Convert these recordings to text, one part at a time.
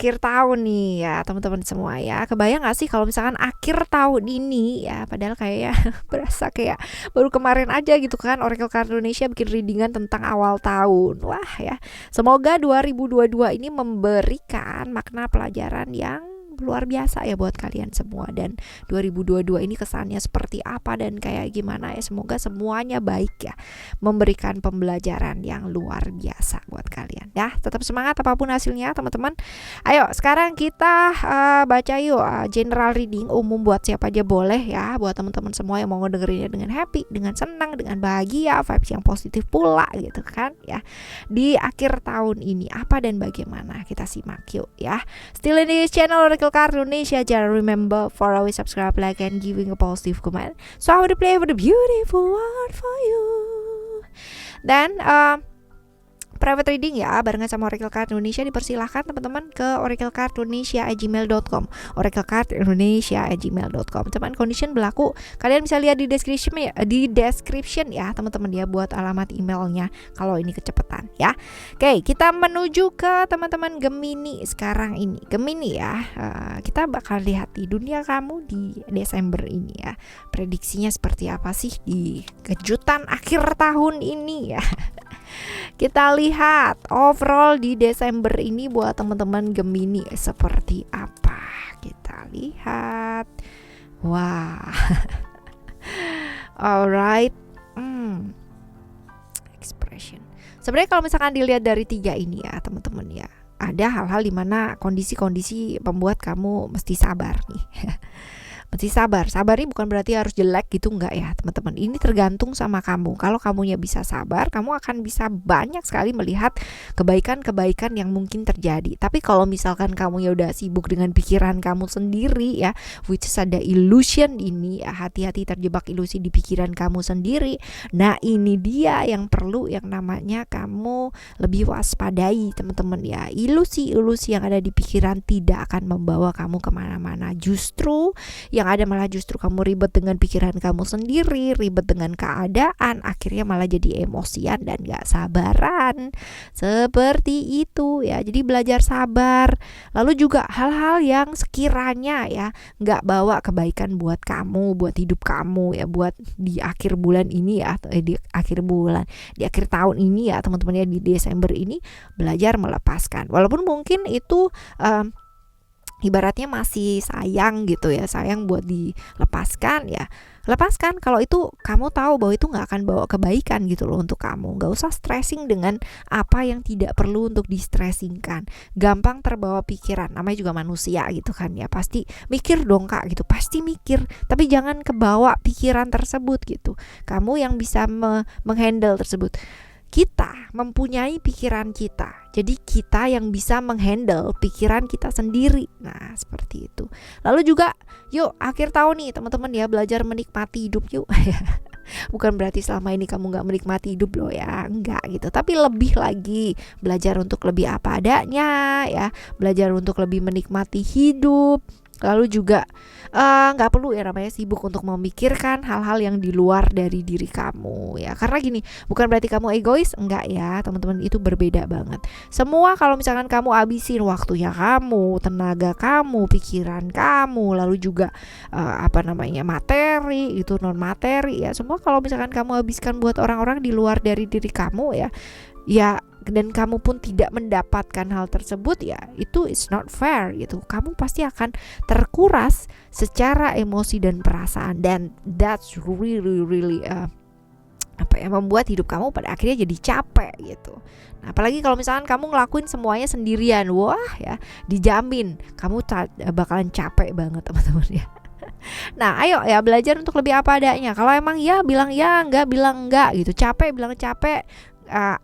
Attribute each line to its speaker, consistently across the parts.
Speaker 1: akhir tahun nih ya teman-teman semua ya. Kebayang gak sih kalau misalkan akhir tahun ini ya, padahal kayak berasa kayak baru kemarin aja gitu kan Oracle Card Indonesia bikin readingan tentang awal tahun. Wah ya, semoga 2022 ini memberikan makna pelajaran yang luar biasa ya buat kalian semua. Dan 2022 ini kesannya seperti apa dan kayak gimana ya, semoga semuanya baik ya, memberikan pembelajaran yang luar biasa buat kalian ya. Tetap semangat apapun hasilnya teman-teman. Ayo sekarang kita baca yuk general reading umum buat siapa aja boleh ya, buat teman-teman semua yang mau ngedengerinnya dengan happy, dengan senang, dengan bahagia, vibes yang positif pula gitu kan ya. Di akhir tahun ini apa dan bagaimana, kita simak yuk ya. Still in this channel Oracle Card Indonesia, jangan remember for always subscribe, like, and giving a positive comment. So I will play for the beautiful one for you. Dan private reading ya barengan sama Oracle Card Indonesia, dipersilahkan teman-teman ke oraclecardindonesia@gmail.com, oraclecardindonesia@gmail.com. Teman condition berlaku. Kalian bisa lihat di description ya teman-teman ya, buat alamat emailnya kalau ini kecepatan ya. Oke, kita menuju ke teman-teman Gemini sekarang ini. Gemini ya, kita bakal lihat di dunia kamu di Desember ini ya. Prediksinya seperti apa sih di kejutan akhir tahun ini ya. Kita lihat overall di Desember ini buat teman-teman Gemini seperti apa. Kita lihat. Wah. Alright. Expression. Sebenarnya kalau misalkan dilihat dari 3 ini ya teman-teman ya, ada hal-hal dimana kondisi-kondisi membuat kamu mesti sabar nih. Mesti sabar. Sabar ini bukan berarti harus jelek gitu, enggak ya teman-teman. Ini tergantung sama kamu. Kalau kamunya bisa sabar, kamu akan bisa banyak sekali melihat kebaikan-kebaikan yang mungkin terjadi. Tapi kalau misalkan kamu ya udah sibuk dengan pikiran kamu sendiri ya, which is ada illusion ini ya, hati-hati terjebak ilusi di pikiran kamu sendiri. Nah ini dia yang perlu yang namanya kamu lebih waspadai teman-teman ya. Ilusi-ilusi yang ada di pikiran tidak akan membawa kamu kemana-mana. Justru yang ada malah justru kamu ribet dengan pikiran kamu sendiri, ribet dengan keadaan, akhirnya malah jadi emosian dan gak sabaran. Seperti itu ya. Jadi belajar sabar. Lalu juga hal-hal yang sekiranya ya gak bawa kebaikan buat kamu, buat hidup kamu ya, buat di akhir bulan ini ya, di akhir tahun ini ya teman-teman ya, di Desember ini belajar melepaskan. Walaupun mungkin itu ibaratnya masih sayang gitu ya, sayang buat dilepaskan ya, lepaskan. Kalau itu kamu tahu bahwa itu gak akan bawa kebaikan gitu loh untuk kamu. Gak usah stressing dengan apa yang tidak perlu untuk di-stressingkan. Gampang terbawa pikiran, namanya juga manusia gitu kan ya, pasti mikir dong kak gitu, pasti mikir. Tapi jangan kebawa pikiran tersebut gitu. Kamu yang bisa menghandle tersebut. Kita mempunyai pikiran kita, jadi kita yang bisa menghandle pikiran kita sendiri. Nah seperti itu. Lalu juga yuk akhir tahun nih teman-teman ya, belajar menikmati hidup yuk. Bukan berarti selama ini kamu gak menikmati hidup loh ya, enggak gitu. Tapi lebih lagi belajar untuk lebih apa adanya ya, belajar untuk lebih menikmati hidup. Lalu juga gak perlu ya namanya sibuk untuk memikirkan hal-hal yang di luar dari diri kamu ya. Karena gini, bukan berarti kamu egois, enggak ya teman-teman, itu berbeda banget. Semua kalau misalkan kamu habisin waktunya kamu, tenaga kamu, pikiran kamu, lalu juga materi itu, non materi ya, semua kalau misalkan kamu habiskan buat orang-orang di luar dari diri kamu ya, dan kamu pun tidak mendapatkan hal tersebut ya, itu is not fair gitu. Kamu pasti akan terkuras secara emosi dan perasaan, dan that's really membuat hidup kamu pada akhirnya jadi capek gitu. Nah, apalagi kalau misalkan kamu ngelakuin semuanya sendirian, wah ya dijamin kamu bakalan capek banget teman-teman ya. Nah ayo ya belajar untuk lebih apa adanya. Kalau emang ya bilang ya, enggak bilang enggak gitu. Capek bilang capek.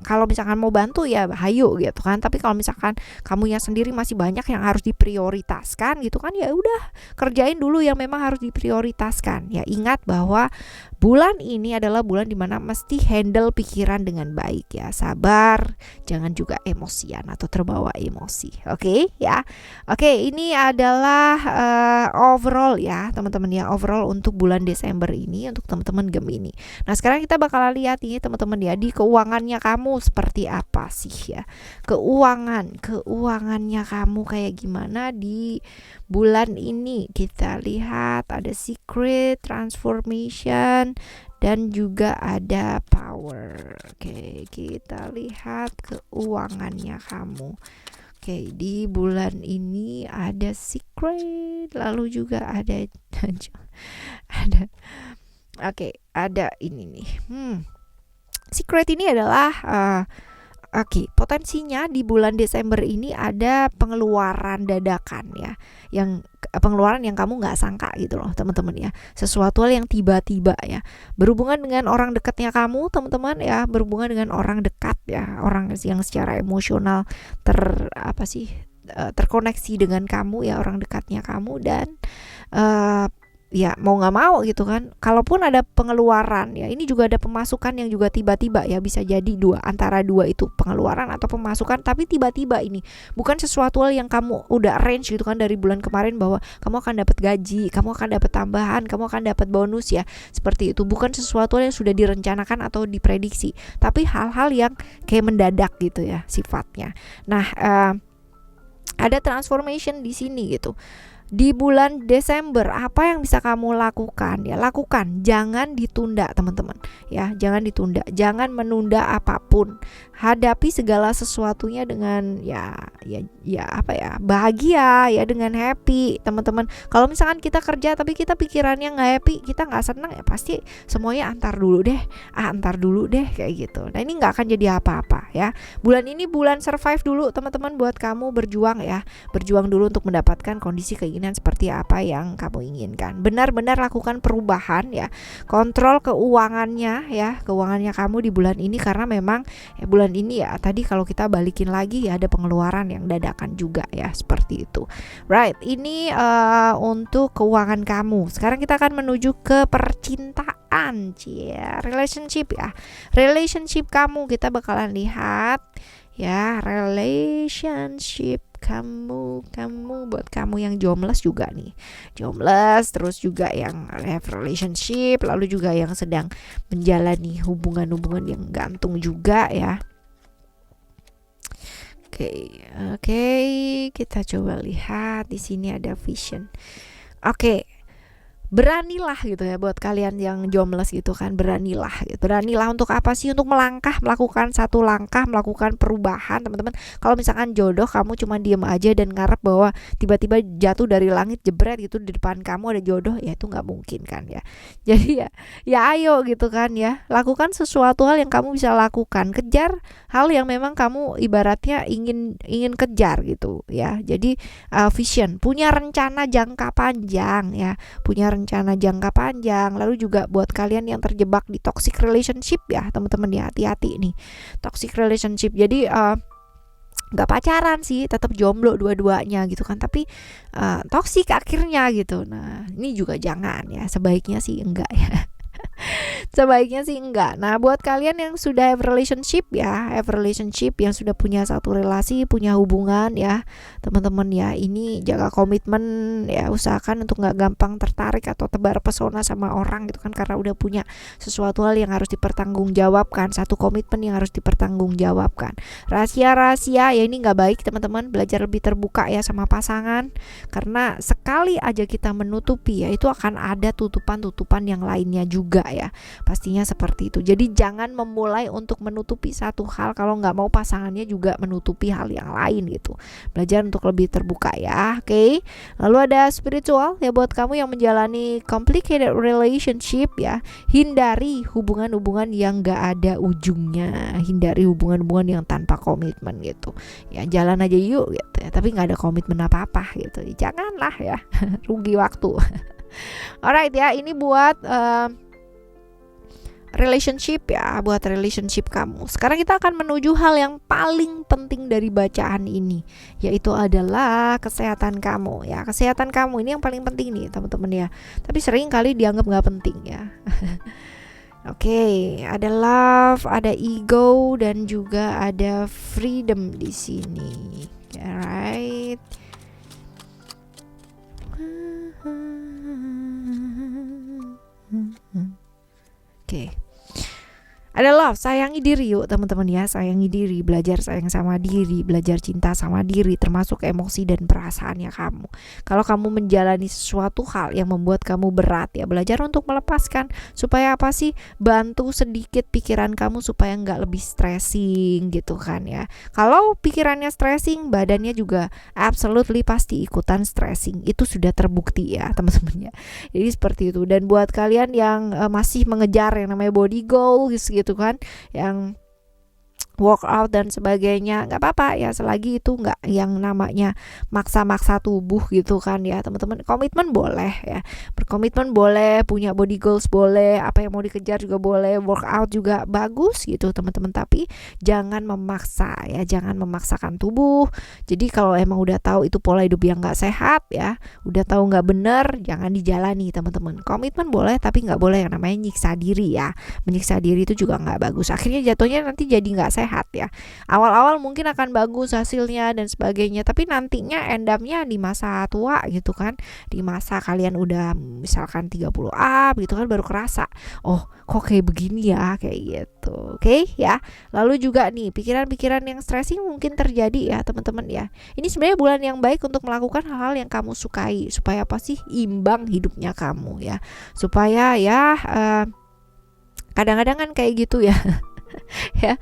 Speaker 1: Kalau misalkan mau bantu ya hayu gitu kan. Tapi kalau misalkan kamunya sendiri masih banyak yang harus diprioritaskan gitu kan, ya udah kerjain dulu yang memang harus diprioritaskan. Ya ingat bahwa bulan ini adalah bulan dimana mesti handle pikiran dengan baik ya. Sabar, jangan juga emosian atau terbawa emosi. Oke ya. Oke, ini adalah overall ya teman-teman ya, overall untuk bulan Desember ini untuk teman-teman Gemini. Nah sekarang kita bakal lihat ini teman-teman ya, di keuangan keuangannya kamu seperti apa sih ya? Keuangannya kamu kayak gimana di bulan ini? Kita lihat ada secret, transformation, dan juga ada power. Oke, kita lihat keuangannya kamu. Oke, di bulan ini ada secret, lalu juga ada ada ada ini nih. Secret ini adalah potensinya di bulan Desember ini ada pengeluaran dadakan ya, yang pengeluaran yang kamu nggak sangka gitu loh teman-teman ya, sesuatu hal yang tiba-tiba ya, berhubungan dengan orang dekatnya kamu teman-teman ya, berhubungan dengan orang dekat ya, orang yang secara emosional terkoneksi dengan kamu ya, orang dekatnya kamu, dan ya mau nggak mau gitu kan, kalaupun ada pengeluaran ya, ini juga ada pemasukan yang juga tiba-tiba ya, bisa jadi antara dua itu, pengeluaran atau pemasukan tapi tiba-tiba. Ini bukan sesuatu hal yang kamu udah arrange gitu kan dari bulan kemarin, bahwa kamu akan dapat gaji, kamu akan dapat tambahan, kamu akan dapat bonus ya, seperti itu. Bukan sesuatu hal yang sudah direncanakan atau diprediksi, tapi hal-hal yang kayak mendadak gitu ya sifatnya. Nah, ada transformation di sini gitu. Di bulan Desember apa yang bisa kamu lakukan ya, lakukan, jangan ditunda teman-teman ya, jangan ditunda, jangan menunda apapun, hadapi segala sesuatunya dengan bahagia ya, dengan happy teman-teman. Kalau misalkan kita kerja tapi kita pikirannya nggak happy, kita nggak senang ya, pasti semuanya antar dulu deh kayak gitu. Nah, ini nggak akan jadi apa-apa ya. Bulan ini bulan survive dulu teman-teman, buat kamu berjuang ya, berjuang dulu untuk mendapatkan kondisi keinginan seperti apa yang kamu inginkan. Benar-benar lakukan perubahan ya, kontrol keuangannya ya, keuangannya kamu di bulan ini, karena memang bulan ini ya tadi kalau kita balikin lagi ya, ada pengeluaran yang dadakan juga ya, seperti itu. Right, ini untuk keuangan kamu. Sekarang kita akan menuju ke percintaan ya, relationship ya. Relationship kamu kita bakalan lihat ya, relationship kamu buat kamu yang jobless juga nih, jobless, terus juga yang have relationship, lalu juga yang sedang menjalani hubungan yang gantung juga ya. Oke, kita coba lihat di sini ada vision. Oke, beranilah gitu ya, buat kalian yang jobless gitu kan, beranilah untuk apa sih? Untuk melakukan satu langkah, melakukan perubahan teman-teman. Kalau misalkan jodoh kamu cuma diem aja dan ngarep bahwa tiba-tiba jatuh dari langit jebret gitu di depan kamu ada jodoh, ya itu nggak mungkin kan ya. Jadi ya ayo gitu kan ya, lakukan sesuatu hal yang kamu bisa lakukan, kejar hal yang memang kamu ibaratnya ingin kejar gitu ya. Jadi vision, punya rencana jangka panjang ya, lalu juga buat kalian yang terjebak di toxic relationship ya teman-teman ya, hati-hati nih toxic relationship. Jadi nggak pacaran sih, tetap jomblo dua-duanya gitu kan, tapi toxic akhirnya gitu. Nah, ini juga jangan ya, sebaiknya sih enggak ya. Sebaiknya sih enggak. Nah, buat kalian yang sudah have relationship yang sudah punya satu relasi, punya hubungan ya teman-teman ya, ini jaga komitmen ya, usahakan untuk nggak gampang tertarik atau tebar pesona sama orang gitu kan, karena udah punya sesuatu hal yang harus dipertanggungjawabkan, satu komitmen yang harus dipertanggungjawabkan. Rahasia ya ini nggak baik teman-teman, belajar lebih terbuka ya sama pasangan, karena sekali aja kita menutupi ya, itu akan ada tutupan-tutupan yang lainnya juga ya, pastinya seperti itu. Jadi jangan memulai untuk menutupi satu hal kalau nggak mau pasangannya juga menutupi hal yang lain gitu. Belajar untuk lebih terbuka ya. Oke. Lalu ada spiritual ya, buat kamu yang menjalani complicated relationship ya, hindari hubungan-hubungan yang nggak ada ujungnya, hindari hubungan-hubungan yang tanpa komitmen gitu ya. Jalan aja yuk gitu ya, tapi nggak ada komitmen apa-apa gitu, janganlah ya. Rugi waktu. Alright ya, ini buat relationship ya, buat relationship kamu. Sekarang kita akan menuju hal yang paling penting dari bacaan ini, yaitu adalah kesehatan kamu ya. Kesehatan kamu ini yang paling penting nih teman-teman ya, tapi sering kali dianggap nggak penting ya. Oke, ada love, ada ego, dan juga ada freedom di sini. Alright. Oke. Ada love, sayangi diri yuk teman-teman ya, sayangi diri, belajar sayang sama diri, belajar cinta sama diri, termasuk emosi dan perasaannya kamu. Kalau kamu menjalani sesuatu hal yang membuat kamu berat ya, belajar untuk melepaskan, supaya apa sih, bantu sedikit pikiran kamu supaya nggak lebih stressing gitu kan ya. Kalau pikirannya stressing, badannya juga absolutely pasti ikutan stressing, itu sudah terbukti ya teman-teman ya. Jadi seperti itu. Dan buat kalian yang masih mengejar yang namanya body goals gitu kan, yang workout dan sebagainya, nggak apa-apa ya, selagi itu nggak yang namanya maksa-maksa tubuh gitu kan ya teman-teman. Komitmen boleh ya, berkomitmen boleh, punya body goals boleh, apa yang mau dikejar juga boleh, workout juga bagus gitu teman-teman, tapi jangan memaksa ya, jangan memaksakan tubuh. Jadi kalau emang udah tahu itu pola hidup yang nggak sehat ya, udah tahu nggak bener, jangan dijalani teman-teman. Komitmen boleh, tapi nggak boleh yang namanya nyiksa diri ya, menyiksa diri itu juga nggak bagus, akhirnya jatuhnya nanti jadi nggak sehat ya. Awal-awal mungkin akan bagus hasilnya dan sebagainya, tapi nantinya endamnya di masa tua gitu kan, di masa kalian udah misalkan 30 up gitu kan, baru kerasa, oh kok kayak begini ya, kayak gitu. Oke ya. Lalu juga nih, pikiran-pikiran yang stressing mungkin terjadi ya teman-teman ya. Ini sebenarnya bulan yang baik untuk melakukan hal-hal yang kamu sukai, supaya apa sih, imbang hidupnya kamu ya, supaya ya kadang-kadang kan kayak gitu ya. Ya,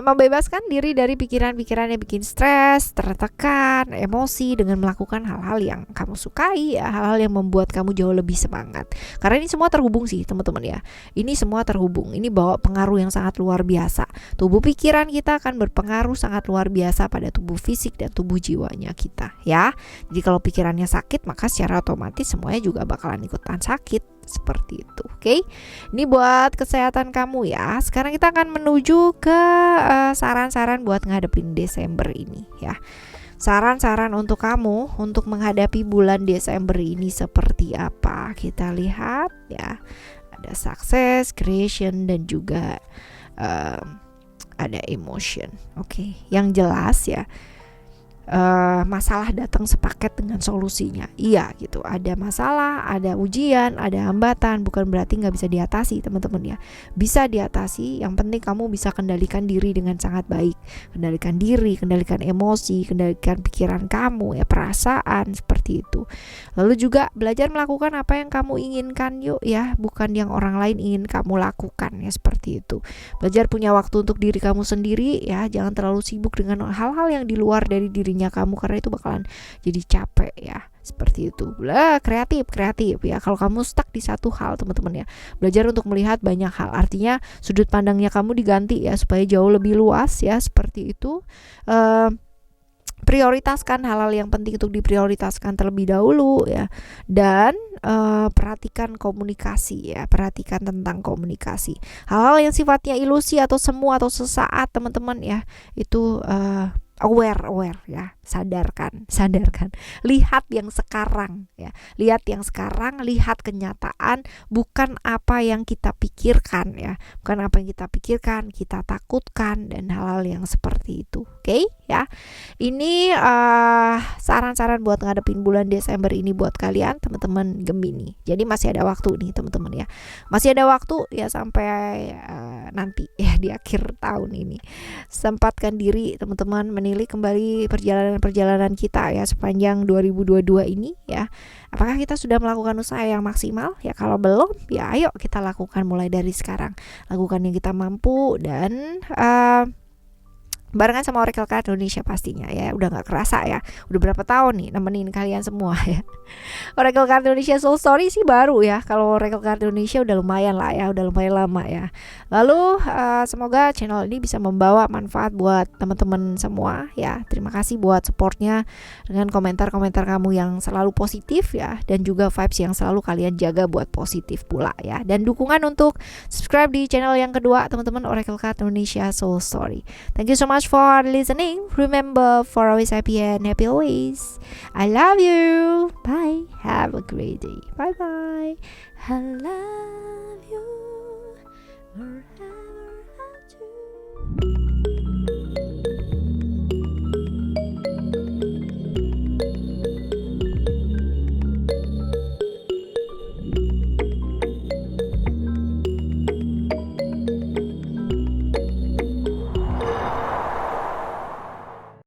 Speaker 1: membebaskan diri dari pikiran-pikiran yang bikin stres, tertekan, emosi, dengan melakukan hal-hal yang kamu sukai ya, hal-hal yang membuat kamu jauh lebih semangat. Karena ini semua terhubung sih teman-teman ya, ini semua terhubung, ini bawa pengaruh yang sangat luar biasa. Tubuh pikiran kita akan berpengaruh sangat luar biasa pada tubuh fisik dan tubuh jiwanya kita ya. Jadi kalau pikirannya sakit, maka secara otomatis semuanya juga bakalan ikutan sakit. Seperti itu, oke? Ini buat kesehatan kamu ya. Sekarang kita akan menuju ke saran-saran buat ngadepin Desember ini ya. Saran-saran untuk kamu untuk menghadapi bulan Desember ini seperti apa? Kita lihat ya. Ada success, creation, dan juga ada emotion. Oke, yang jelas ya, masalah datang sepaket dengan solusinya. Iya gitu, ada masalah, ada ujian, ada hambatan, bukan berarti nggak bisa diatasi teman-teman ya. Bisa diatasi, yang penting kamu bisa kendalikan diri dengan sangat baik. Kendalikan diri, kendalikan emosi, kendalikan pikiran kamu ya, perasaan, seperti itu. Lalu juga belajar melakukan apa yang kamu inginkan yuk ya, bukan yang orang lain ingin kamu lakukan ya, seperti itu. Belajar punya waktu untuk diri kamu sendiri ya, jangan terlalu sibuk dengan hal-hal yang di luar dari dirinya kamu, karena itu bakalan jadi capek ya, seperti itu. Kreatif ya, kalau kamu stuck di satu hal teman-teman ya, belajar untuk melihat banyak hal, artinya sudut pandangnya kamu diganti ya, supaya jauh lebih luas ya, seperti itu. Prioritaskan hal-hal yang penting untuk diprioritaskan terlebih dahulu ya, dan perhatikan komunikasi ya, perhatikan tentang komunikasi. Hal-hal yang sifatnya ilusi atau semu atau sesaat teman-teman ya, itu aware ya, sadarkan, lihat yang sekarang ya, lihat kenyataan, bukan apa yang kita pikirkan ya, bukan apa yang kita pikirkan, kita takutkan, dan hal-hal yang seperti itu. Oke ya, ini saran-saran buat ngadepin bulan Desember ini buat kalian teman-teman Gemini. Jadi masih ada waktu nih teman-teman ya, masih ada waktu ya, sampai nanti ya di akhir tahun ini. Sempatkan diri teman-teman menilai kembali perjalanan kita ya sepanjang 2022 ini ya. Apakah kita sudah melakukan usaha yang maksimal? Ya kalau belum, ya ayo kita lakukan mulai dari sekarang. Lakukan yang kita mampu, dan barengan sama Oracle Card Indonesia pastinya ya. Udah gak kerasa ya, udah berapa tahun nih nemenin kalian semua ya. Oracle Card Indonesia Soul Story sih baru ya. Kalau Oracle Card Indonesia udah lumayan lah ya, udah lumayan lama ya. Lalu semoga channel ini bisa membawa manfaat buat teman-teman semua ya. Terima kasih buat supportnya dengan komentar-komentar kamu yang selalu positif ya, dan juga vibes yang selalu kalian jaga buat positif pula ya. Dan dukungan untuk subscribe di channel yang kedua teman-teman, Oracle Card Indonesia Soul Story. Thank you so much for listening. Remember, for always happy and happy always. I love you. Bye. Have a great day. Bye bye. I love you.